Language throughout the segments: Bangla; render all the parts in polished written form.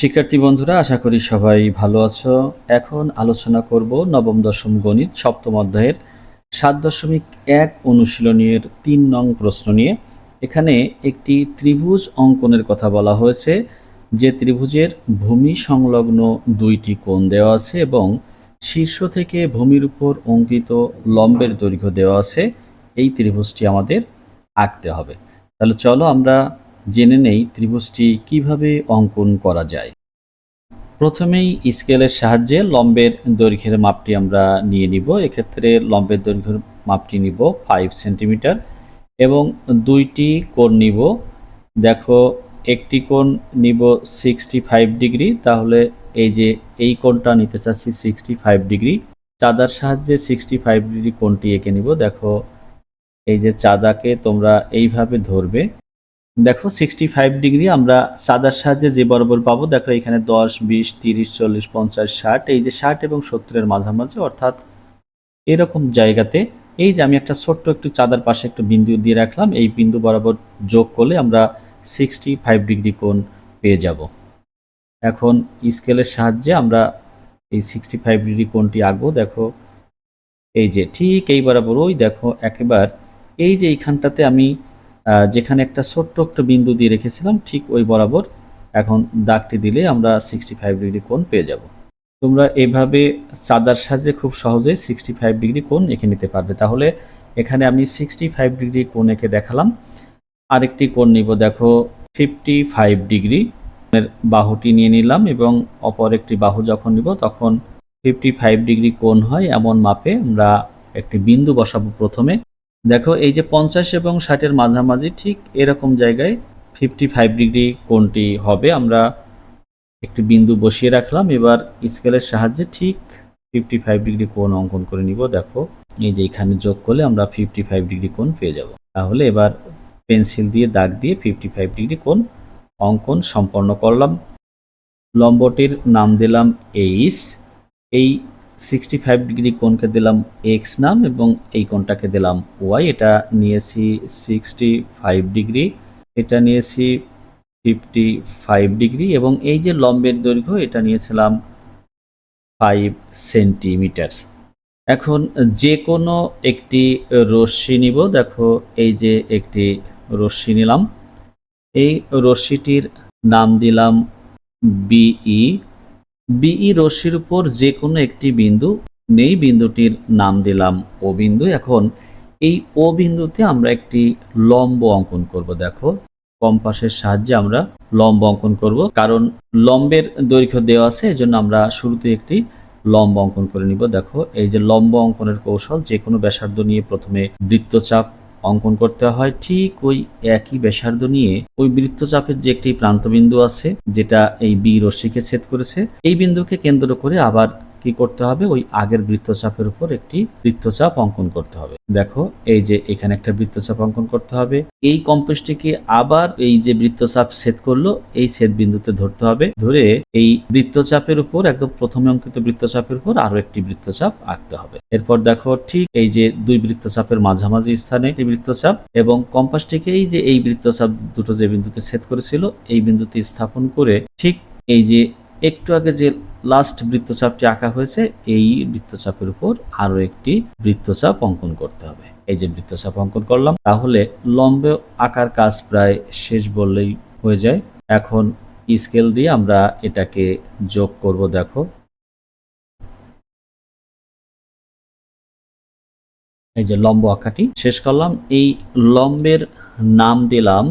শিক্ষার্থী বন্ধুরা, আশা করি সবাই ভালো আছো। এখন আলোচনা করব নবম দশম গণিত সপ্তম অধ্যায়ের 7.1 অনুশীলনীর 3 নং প্রশ্ন নিয়ে। এখানে একটি ত্রিভুজ অঙ্কনের কথা বলা হয়েছে, যে ত্রিভুজের ভূমি সংলগ্ন দুইটি কোণ দেওয়া আছে এবং শীর্ষ থেকে ভূমির উপর অঙ্কিত লম্বের দৈর্ঘ্য দেওয়া আছে। এই ত্রিভুজটি আমাদের আঁকতে হবে। তাহলে চলো আমরা জেনে নেই ত্রিভুজটি কিভাবে অঙ্কন করা যায়। প্রথমেই স্কেলের সাহায্যে লম্বের দৈর্ঘ্যের মাপটি আমরা নিয়ে নিব। এক্ষেত্রে লম্বের দৈর্ঘ্যের মাপটি নিব 5 সেন্টিমিটার এবং দুইটি কোণ নিব। দেখো, একটি কোণ নিব 65 ডিগ্রি, তাহলে এই কোণটা নিতে চাচ্ছি 65 ডিগ্রি। চাঁদার সাহায্যে 65 ডিগ্রি কোণটি এঁকে নিব। দেখো, এই যে চাঁদাকে তোমরা এইভাবে ধরবে। দেখো 65 ডিগ্রি আমরা চাঁদার সাহায্যে যে বরাবর পাবো। দেখো এখানে 10, 20, 30, 40, 50, 60, এই যে 60 এবং 70-এর মাঝামাঝি, অর্থাৎ এরকম জায়গাতে এই যে আমি একটা ছোট্ট একটু চাঁদার পাশে একটু বিন্দু দিয়ে রাখলাম, এই বিন্দু বরাবর যোগ করলে আমরা 65 ডিগ্রি কোণ পেয়ে যাব। এখন স্কেলের সাহায্যে আমরা এই 65 ডিগ্রি কোণটি আঁকবো। দেখো এই যে ঠিক এই বরাবর, ওই দেখো একেবারে এই যে এইখানটাতে আমি যেখানে একটা ছোট্ট একটা বিন্দু দিয়ে রেখেছিলাম, ঠিক ওই বরাবর এখন দাগটি দিলে আমরা 65 ডিগ্রি কোণ পেয়ে যাব। তোমরা এভাবে চাঁদার সাহায্যে খুব সহজেই 65 ডিগ্রি কোণ এঁকে নিতে পারবে। তাহলে এখানে আমি 65 ডিগ্রি কোণ এঁকে দেখালাম। আরেকটি কোণ নিব, দেখো 55 ডিগ্রি বাহুটি নিয়ে নিলাম এবং অপর একটি বাহু যখন নিব তখন 55 ডিগ্রি কোণ হয় এমন মাপে আমরা একটি বিন্দু বসাবো প্রথমে। দেখো এই যে 50 এবং 60-এর মাঝামাঝি ঠিক এরকম জায়গায় 55 ডিগ্রি কোণটি হবে। আমরা একটি বিন্দু বসিয়ে রাখলাম। এবার স্কেলের সাহায্যে ঠিক 55 ডিগ্রি কোণ অঙ্কন করে নিব। দেখো এই যে এখানে যোগ করলে আমরা 55 ডিগ্রি কোণ পেয়ে যাব। তাহলে এবার পেন্সিল দিয়ে দাগ দিয়ে 55 ডিগ্রি কোণ অঙ্কন সম্পন্ন করলাম। লম্বটির নাম দিলাম এইচ, এই 65 ডিগ্রি কোণকে দিলাম এক্স নাম এবং এই কোণটাকে দিলাম ওয়াই। এটা নিয়েছি 65 ডিগ্রি, এটা নিয়েছি 55 ডিগ্রি এবং এই যে লম্বের দৈর্ঘ্য এটা নিয়েছিলাম 5 সেন্টিমিটার। এখন যে কোনো একটি রশ্মি নিব। দেখো এই যে একটি রশ্মি নিলাম, এই রশ্মিটির নাম দিলাম বিই। বিই রশ্মির উপর যে কোনো একটি বিন্দু নেই, বিন্দুটির নাম দিলাম ও বিন্দু। এখন এই ও বিন্দুতে আমরা একটি লম্ব অঙ্কন করব। দেখো কম্পাসের সাহায্যে আমরা লম্ব অঙ্কন করব, কারণ লম্বের দৈর্ঘ্য দেওয়া আছে, এজন্য আমরা শুরুতে একটি লম্ব অঙ্কন করে নিব। দেখো এই যে লম্ব অঙ্কনের কৌশল, যে কোনো ব্যাসার্ধ নিয়ে প্রথমে বৃত্তচাপ অঙ্কন করতে হয়। ঠিক ওই একই ব্যাসার্ধ নিয়ে ওই বৃত্তচাপের যে একটি প্রান্তবিন্দু আছে যেটা এই বি রশ্মিকে ছেদ করেছে, এই বিন্দুকে কেন্দ্র করে আবার কি করতে হবে, ওই আগের বৃত্তচাপের উপর একটি বৃত্তচাপ অঙ্কন করতে হবে। দেখো এই যে এখানে একটা বৃত্তচাপ অঙ্কন করতে হবে। এই কম্পাসটিকে আবার এই যে বৃত্তচাপ ছেদ করলো এই ছেদ বিন্দুতে ধরতে হবে, ধরে এই বৃত্তচাপের উপর একদম প্রথমে অঙ্কিত বৃত্তচাপের উপর আরো একটি বৃত্তচাপ আঁকতে হবে। এরপর দেখো ঠিক এই যে দুই বৃত্তচাপের মাঝামাঝি স্থানে একটি বৃত্তচাপ এবং কম্পাসটিকে এই যে এই বৃত্তচাপ দুটো যে বিন্দুতে ছেদ করেছিল এই বিন্দুতে স্থাপন করে ঠিক এই যে একটু আগে যে লাস্ট বৃত্তচাপটি আঁকা হয়েছে এই বৃত্তচাপের উপর আরো একটি বৃত্তচাপ অঙ্কন করতে হবে। এই যে বৃত্তচাপ অঙ্কন করলাম, তাহলে লম্ব আঁকার কাজ প্রায় শেষ বললেই হয়ে যায়। এখন স্কেল দিয়ে আমরা এটাকে যোগ করব। দেখো এই যে লম্ব আঁকাটি শেষ করলাম, এই লম্বের নাম দিলাম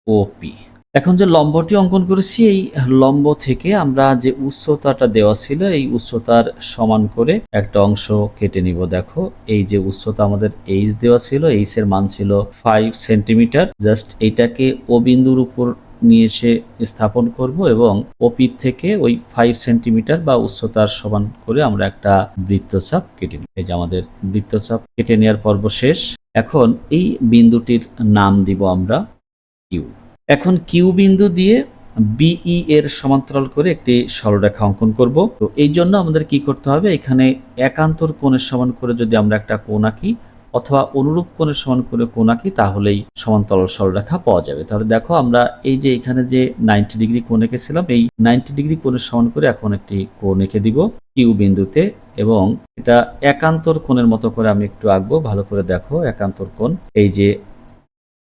ওপি। এখন যে লম্বটি অঙ্কন করেছি এই লম্ব থেকে আমরা যে উচ্চতাটা দেওয়া ছিল এই উচ্চতার সমান করে একটা অংশ কেটে নিব। দেখো এই যে উচ্চতা আমাদের এইচ দেওয়া ছিল, এইচ এর মান ছিল 5 সেন্টিমিটার। জাস্ট এইটাকে ও বিন্দুর উপর নিয়ে এসে স্থাপন করব এবং ওপি থেকে ওই 5 সেন্টিমিটার বা উচ্চতার সমান করে আমরা একটা বৃত্তচাপ কেটে নিই। এই যে আমাদের বৃত্তচাপ কেটে নেওয়ার পর্ব শেষ। এখন এই বিন্দুটির নাম দিব আমরা কিউ। এখন কিউ বিন্দু দিয়ে বিই এর সমান্তরাল করে একটি সরলরেখা অঙ্কন করব। তো এই জন্য আমাদের কি করতে হবে, এখানে একান্তর কোণের সমান করে যদি আমরা একটা কোণ আঁকি অথবা অনুরূপ কোণের সমান করে কোণ আঁকি তাহলেই সমান্তরাল সরলরেখা পাওয়া যাবে। তাহলে দেখো আমরা এই যে এখানে যে 90 ডিগ্রি কোণ এঁকেছিলাম, এই 90 ডিগ্রি কোণের সমান করে এখন একটি কোণ এঁকে দিব কিউ বিন্দুতে, এবং এটা একান্তর কোণের মতো করে আমি একটু আঁকবো। ভালো করে দেখো, একান্তর কোণ, এই যে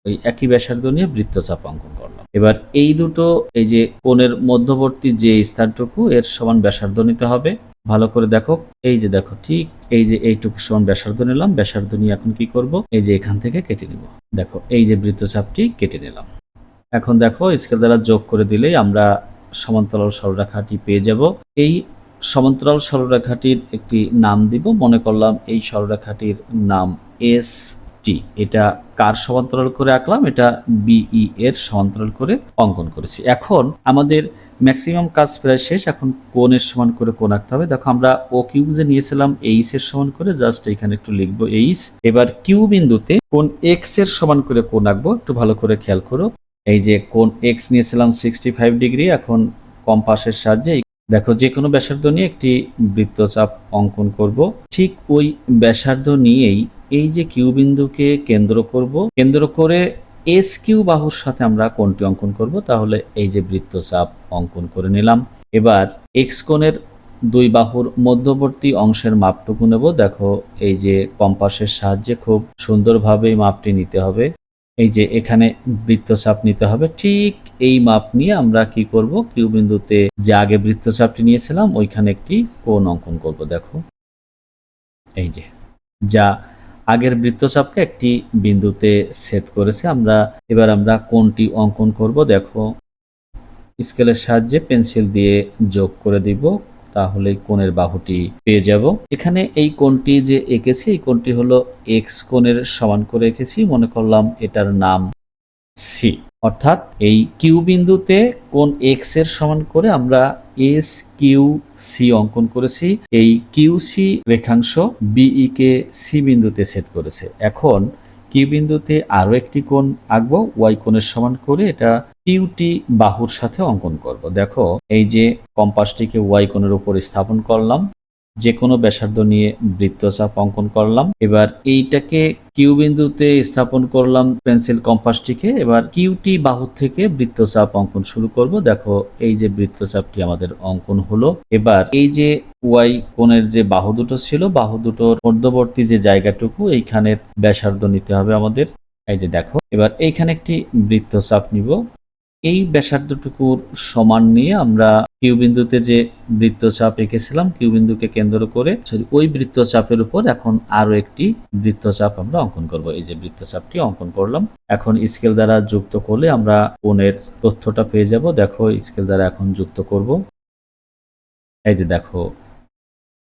ওই একই ব্যাসার্ধ নিয়ে বৃত্তচাপ অঙ্কন করলাম। এবার এই দুটো, এই যে কোণের মধ্যবর্তী যে স্থানটুকু এর সমান ব্যাসার্ধ নিতে হবে। ভালো করে দেখো, এই যে দেখো ঠিক এই যে এইটুকু সমান ব্যাসার্ধ নিলাম। ব্যাসার্ধ নিয়ে এখন কি করব, এই যে এখান থেকে কেটে নিব। দেখো এই যে বৃত্তচাপটি কেটে নিলাম। এখন দেখো স্কেল দ্বারা যোগ করে দিলেই আমরা সমান্তরাল সরলরেখাটি পেয়ে যাব। এই সমান্তরাল সরলরেখাটির একটি নাম দিব। মনে করলাম এই সরলরেখাটির নাম এস টি। এটা কার সমান্তরাল করে আঁকলাম, এটা বিই এর সমান্তরাল করে অঙ্কন করেছি। এখন আমাদের ম্যাক্সিমাম কাজ প্রায় শেষ। এখন কোণের সমান করে কোণ আঁকতে হবে। দেখো আমরা ও কিউ যে নিয়েছিলাম এইচ এর সমান করে, জাস্ট এখানে একটু লিখবো এইচ। এবার কিউ বিন্দুতে কোণ এক্স এর সমান করে কোণ আঁকবো। একটু ভালো করে খেয়াল করো, এই যে কোণ এক্স নিয়েছিলাম 65 ডিগ্রি। এখন কম্পাসের সাহায্যে দেখো যে কোনো ব্যাসার্ধ নিয়ে একটি বৃত্তচাপ অঙ্কন করব। ঠিক ওই ব্যাসার্ধ নিয়েই এই যে কিউ বিন্দুকে কেন্দ্র করব, কেন্দ্র করে এস কিউ বাহুর সাথে আমরা কোণটি অঙ্কন করব। তাহলে এই যে বৃত্তচাপ অঙ্কন করে নিলাম। এবার এক্স কোণের দুই বাহুর মধ্যবর্তী অংশের মাপটুকু নেব। দেখো এই যে কম্পাসের সাহায্যে খুব সুন্দরভাবে মাপটি নিতে হবে। এই যে এখানে বৃত্তচাপ নিতে হবে। ঠিক এই মাপ নিয়ে আমরা কি করব, কিউ বিন্দুতে যে আগে বৃত্তচাপটি নিয়েছিলাম ওইখানে একটি কোণ অঙ্কন করব। দেখো এই যে যা আগের বৃত্তচাপকে একটি বিন্দুতে ছেদ করেছে, এবার আমরা কোণটি অঙ্কন করব। দেখো স্কেলের সাহায্যে পেন্সিল দিয়ে যোগ করে দিব, তাহলে কোণের বাহুটি পেয়ে যাব। এখানে এই কোণটি যে এঁকেছি, এই কোণটি হলো এক্স কোণের সমান করে এঁকেছি। মনে করলাম এটার নাম সি। অর্থাৎ এই কিউ বিন্দুতে কোণ এক্স এর সমান করে আমরা এস কিউ সি অঙ্কন করেছি। এই কিউ সি রেখাংশ বিই কে সি বিন্দুতে ছেদ করেছে। এখন কিউ বিন্দুতে আরো একটি কোণ আঁকবো ওয়াই কোণের সমান করে, এটা কিউটি বাহুর সাথে অঙ্কন করব। দেখো এই যে কম্পাসটিকে ওয়াই কোণের উপর স্থাপন করলাম, যে কোনো ব্যাসার্ধ নিয়ে বৃত্তচাপ অঙ্কন করলাম। এবার এইটাকে কিউ বিন্দুতে স্থাপন করলাম পেন্সিল কম্পাসটিকে। এবার কিউটি বাহু থেকে বৃত্তচাপ অঙ্কন শুরু করব। দেখো এই যে বৃত্তচাপটি আমাদের অঙ্কন হলো। এবার এই যে ওয়াই কোণের যে বাহু দুটো ছিল, বাহু দুটোর মধ্যবর্তী যে জায়গাটুকু, এইখানের ব্যাসার্ধ নিতে হবে আমাদের। এই যে দেখো এবার এইখানে একটি বৃত্তচাপ নিব। এই ব্যাসার্ধটুকুর সমান নিয়ে আমরা কিউ বিন্দুতে যে বৃত্তচাপ এঁকেছিলাম কিউ বিন্দুকে কেন্দ্র করে, ওই বৃত্তচাপের উপর এখন আরো একটি বৃত্তচাপ আমরা অঙ্কন করব। এই যে বৃত্তচাপটি অঙ্কন করলাম। এখন স্কেল দ্বারা যুক্ত করলে আমরা কোণের তথ্যটা পেয়ে যাব। দেখো স্কেল দ্বারা এখন যুক্ত করব। এই যে দেখো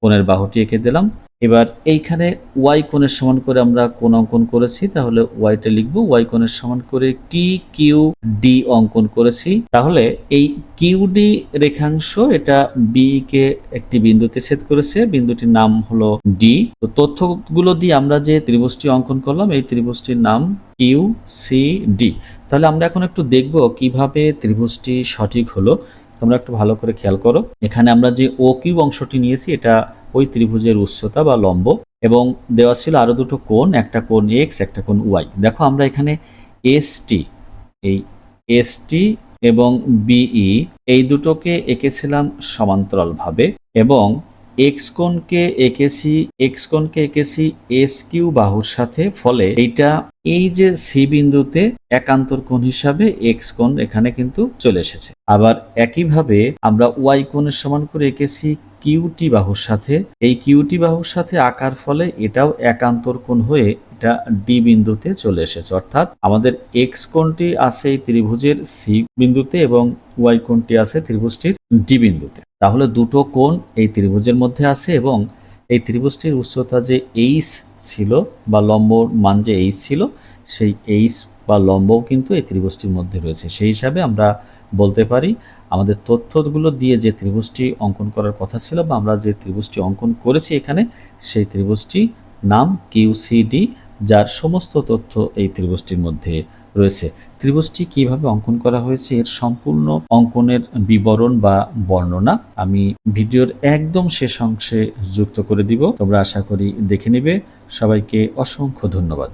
কোণের বাহুটি এঁকে দিলাম। এবার এইখানে ওয়াই কোণের সমান করে আমরা কোণ অঙ্কন করেছি, তাহলে ওয়াইটা লিখবো। ওয়াই কোণের সমান করে টি কিউ ডি অঙ্কন করেছি। তাহলে এই কিউ ডি রেখাংশ এটা বি কে একটি বিন্দুতে ছেদ করেছে, বিন্দুটির নাম হলো ডি। তো তথ্যগুলো দিয়ে আমরা যে ত্রিভুজটি অঙ্কন করলাম, এই ত্রিভুজটির নাম কিউ সি ডি। তাহলে আমরা এখন একটু দেখব কিভাবে ত্রিভুজটি সঠিক হলো। তোমরা একটু ভালো করে খেয়াল করো। এখানে আমরা যে ও কিউ অংশটি নিয়েছি, এটা ওই ত্রিভুজের উচ্চতা বা লম্ব, এবং দেওয়া ছিল আরো দুটো কোণ, একটা কোণ এক্স, একটা কোণ ওয়াই। দেখো আমরা এখানে এসটি, এই এসটি এবং বিই এই দুটোকে এঁকেছিলাম সমান্তরাল ভাবে, এবং এক্স কোণকে এঁকেছি এস কিউ বাহুর সাথে। ফলে এইটা এই যে সি বিন্দুতে একান্তর কোণ হিসাবে এক্স কোণ এখানে কিন্তু চলে এসেছে। আবার একইভাবে আমরা ওয়াই কোণের সমান করে এঁকেছি কিউটি বাহুর সাথে। এই কিউটি বাহুর সাথে আঁকার ফলে এটাও একান্তর কোণ হয়ে এটা ডি বিন্দুতে চলে এসেছে। অর্থাৎ আমাদের এক্স কোণটি আছে এই ত্রিভুজের সি বিন্দুতে এবং ওয়াই কোণটি আছে ত্রিভুজটির ডি বিন্দুতে। তাহলে দুটো কোণ এই ত্রিভুজের মধ্যে আছে, এবং এই ত্রিভুজটির উচ্চতা যে এইচ ছিল বা লম্বর মান যে এইচ ছিল, সেই এইচ বা লম্বও কিন্তু এই ত্রিভুজটির মধ্যে রয়েছে। সেই হিসাবে আমরা বলতে পারি আমাদের তথ্যগুলো দিয়ে যে ত্রিভুজটি অঙ্কন করার কথা ছিল বা আমরা যে ত্রিভুজটি অঙ্কন করেছি এখানে, সেই ত্রিভুজটি নাম কিউসিডি, যার সমস্ত তথ্য এই ত্রিভুজটির মধ্যে রয়েছে। ত্রিভুজটি কিভাবে অঙ্কন করা হয়েছে এর সম্পূর্ণ অঙ্কনের বিবরণ বা বর্ণনা আমি ভিডিওর একদম শেষ অংশে যুক্ত করে দিব। তোমরা আশা করি দেখে নেবে। সবাইকে অসংখ্য ধন্যবাদ।